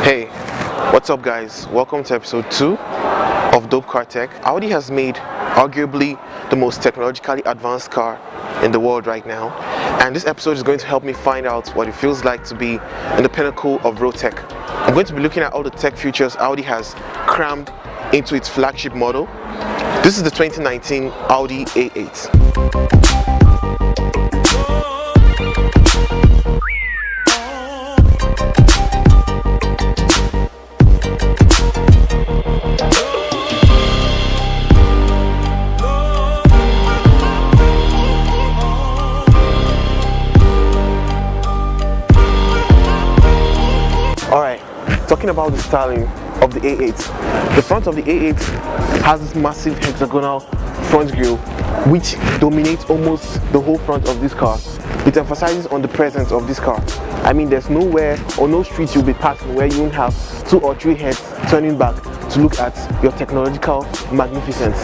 Hey, what's up guys? Welcome to episode 2 of Dope Car Tech. Audi has made arguably the most technologically advanced car in the world right now, and this episode is going to help me find out what it feels like to be in the pinnacle of road tech. I'm going to be looking at all the tech features Audi has crammed into its flagship model. This is the 2019 Audi A8. Alright, talking about the styling of the A8. The front of the A8 has this massive hexagonal front grille which dominates almost the whole front of this car. It emphasizes on the presence of this car. I mean, there's nowhere or no street you'll be passing where you won't have 2 or 3 heads turning back to look at your technological magnificence.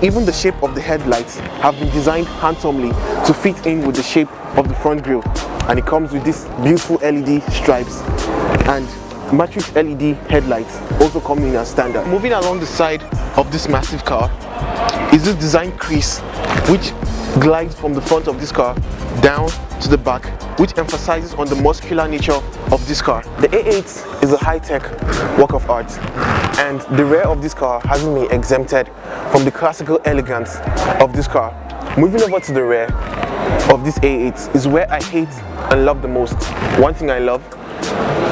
Even the shape of the headlights have been designed handsomely to fit in with the shape of the front grille, and it comes with these beautiful LED stripes and matrix LED headlights also coming in as standard. Moving along the side of this massive car is this design crease which glides from the front of this car down to the back, which emphasizes on the muscular nature of this car. The A8 is a high-tech work of art, and the rear of this car hasn't been exempted from the classical elegance of this car. Moving over to the rear of this A8 is where I hate and love the most. One thing I love: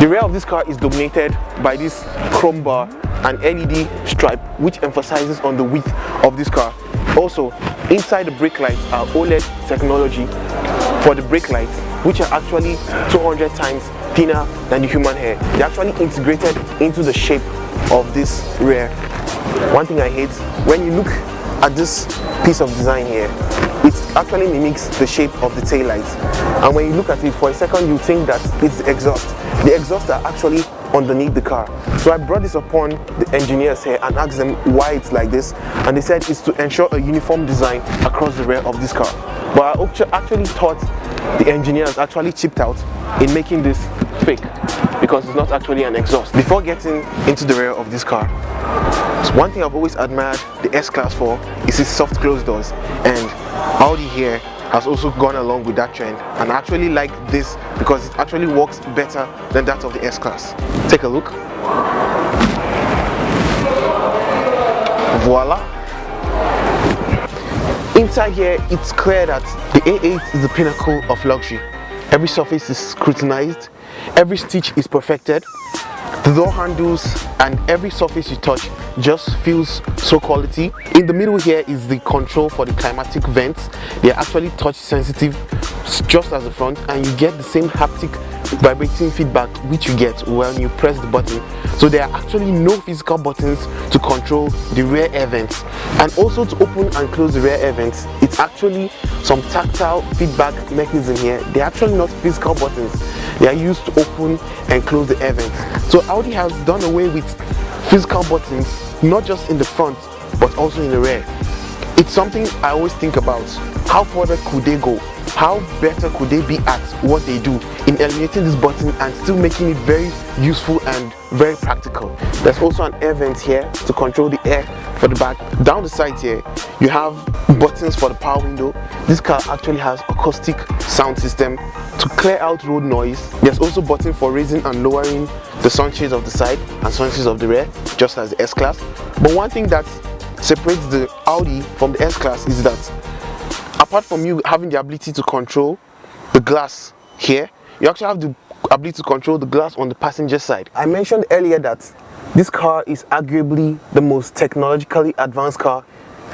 the rear of this car is dominated by this chrome bar and LED stripe which emphasizes on the width of this car. Also, inside the brake lights are OLED technology for the brake lights, which are actually 200 times thinner than the human hair. They're actually integrated into the shape of this rear. One thing I hate: when you look at this piece of design here, it actually mimics the shape of the tail lights, and when you look at it for a second you think that it's the exhaust. The exhausts are actually underneath the car. So I brought this upon the engineers here and asked them why it's like this, and they said it's to ensure a uniform design across the rear of this car. But I actually thought the engineers actually chipped out in making this fake, because it's not actually an exhaust. Before getting into the rear of this car, one thing I've always admired the S-Class for is its soft closed doors, and Audi here has also gone along with that trend, and I actually like this because it actually works better than that of the S-Class. Take a look. Voila! Inside here, it's clear that the A8 is the pinnacle of luxury. Every surface is scrutinized, every stitch is perfected. The door handles and every surface you touch just feels so quality. In the middle here is the control for the climatic vents. They are actually touch sensitive, just as the front, and you get the same haptic vibrating feedback which you get when you press the button. So there are actually no physical buttons to control the rear air vents, and also to open and close the rear air vents, it's actually some tactile feedback mechanism here. They're actually not physical buttons, they are used to open and close the air vents. So Audi has done away with physical buttons, not just in the front but also in the rear. It's something I always think about. How further could they go? How better could they be at what they do in eliminating this button and still making it very useful and very practical? There's also an air vent here to control the air for the back. Down the side here, you have buttons for the power window. This car actually has acoustic sound system to clear out road noise. There's also a button for raising and lowering the sunshades of the side and sunshades of the rear, just as the S-Class. But one thing that separates the Audi from the S-Class is that apart from you having the ability to control the glass here, you actually have the ability to control the glass on the passenger side. I mentioned earlier that this car is arguably the most technologically advanced car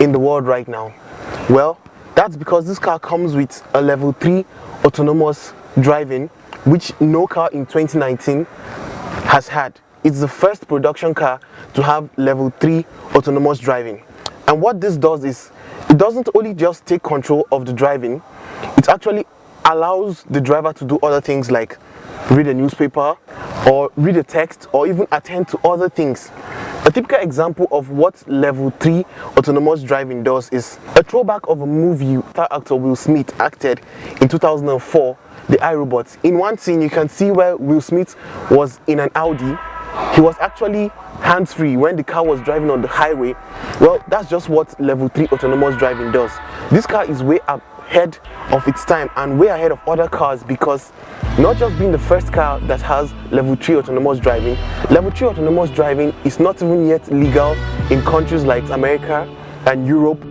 in the world right now. Well, that's because this car comes with a level 3 autonomous driving, which no car in 2019 has had. It's the first production car to have level 3 autonomous driving. And what this does is, it doesn't only just take control of the driving, it actually allows the driver to do other things like read a newspaper or read a text or even attend to other things. A typical example of what level 3 autonomous driving does is a throwback of a movie actor Will Smith acted in 2004 the iRobot. In one scene, you can see where Will Smith was in an Audi. He was actually hands-free when the car was driving on the highway. Well, that's just what level 3 autonomous driving does. This car is way ahead of its time and way ahead of other cars, because not just being the first car that has level 3 autonomous driving, level 3 autonomous driving is not even yet legal in countries like America and Europe.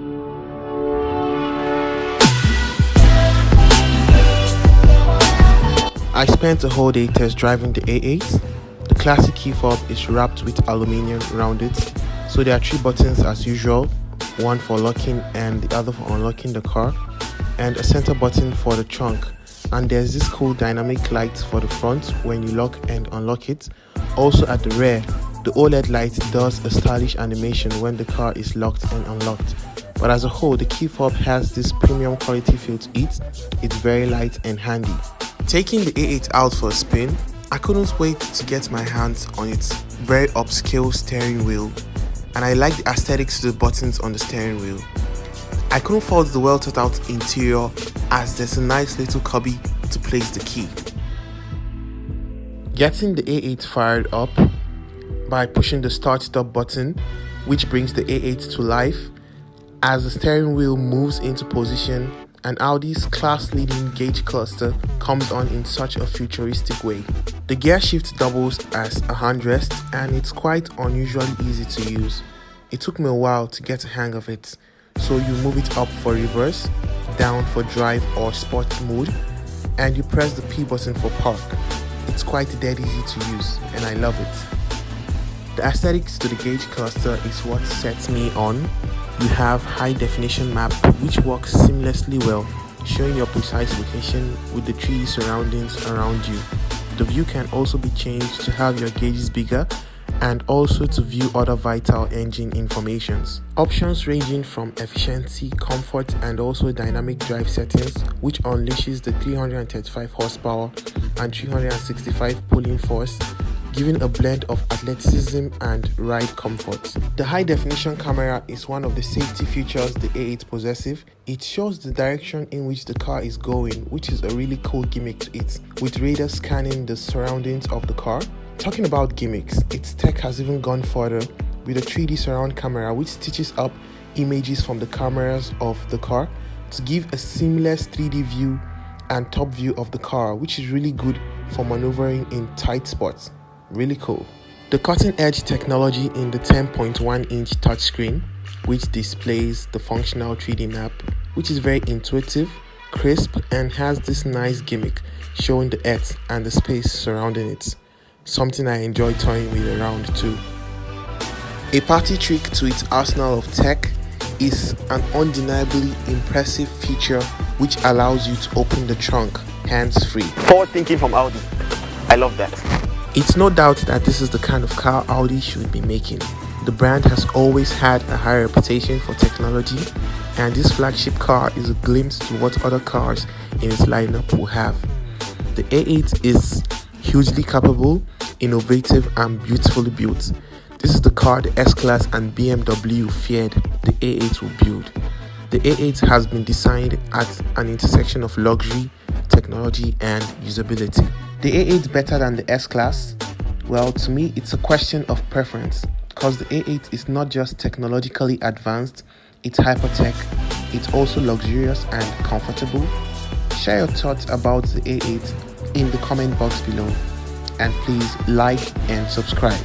I spent a whole day test driving the A8. The classic key fob is wrapped with aluminium around it, so there are 3 buttons as usual, one for locking and the other for unlocking the car, and a center button for the trunk. And there's this cool dynamic light for the front when you lock and unlock it. Also at the rear, the OLED light does a stylish animation when the car is locked and unlocked. But as a whole, the key fob has this premium quality feel to it. It's very light and handy. Taking the A8 out for a spin, I couldn't wait to get my hands on its very upscale steering wheel, and I like the aesthetics to the buttons on the steering wheel. I couldn't fault the well thought out interior, as there's a nice little cubby to place the key. Getting the A8 fired up by pushing the start stop button, which brings the A8 to life. As the steering wheel moves into position, and Audi's class-leading gauge cluster comes on in such a futuristic way. The gear shift doubles as a handrest, and it's quite unusually easy to use. It took me a while to get a hang of it. So you move it up for reverse, down for drive or sport mode, and you press the P button for park. It's quite dead easy to use, and I love it. The aesthetics to the gauge cluster is what sets me on. You have high definition map, which works seamlessly well, showing your precise location with the 3D surroundings around you. The view can also be changed to have your gauges bigger and also to view other vital engine informations. Options ranging from efficiency, comfort, and also dynamic drive settings, which unleashes the 335 horsepower and 365 pulling force, giving a blend of athleticism and ride comfort. The high definition camera is one of the safety features the A8 possesses. It shows the direction in which the car is going, which is a really cool gimmick to it, with radar scanning the surroundings of the car. Talking about gimmicks, its tech has even gone further with a 3D surround camera which stitches up images from the cameras of the car to give a seamless 3D view and top view of the car, which is really good for maneuvering in tight spots. Really cool. The cutting-edge technology in the 10.1-inch touchscreen, which displays the functional 3D map, which is very intuitive, crisp, and has this nice gimmick showing the earth and the space surrounding it. Something I enjoy toying with around too. A party trick to its arsenal of tech is an undeniably impressive feature which allows you to open the trunk hands-free. Forward thinking from Audi. I love that. It's no doubt that this is the kind of car Audi should be making. The brand has always had a high reputation for technology, and this flagship car is a glimpse to what other cars in its lineup will have. The A8 is hugely capable, innovative, and beautifully built. This is the car the S-Class and BMW feared the A8 will build. The A8 has been designed at an intersection of luxury, technology, and usability. The A8 better than the S-Class? Well, to me, it's a question of preference, because the A8 is not just technologically advanced, it's hyper-tech, it's also luxurious and comfortable. Share your thoughts about the A8 in the comment box below, and please like and subscribe.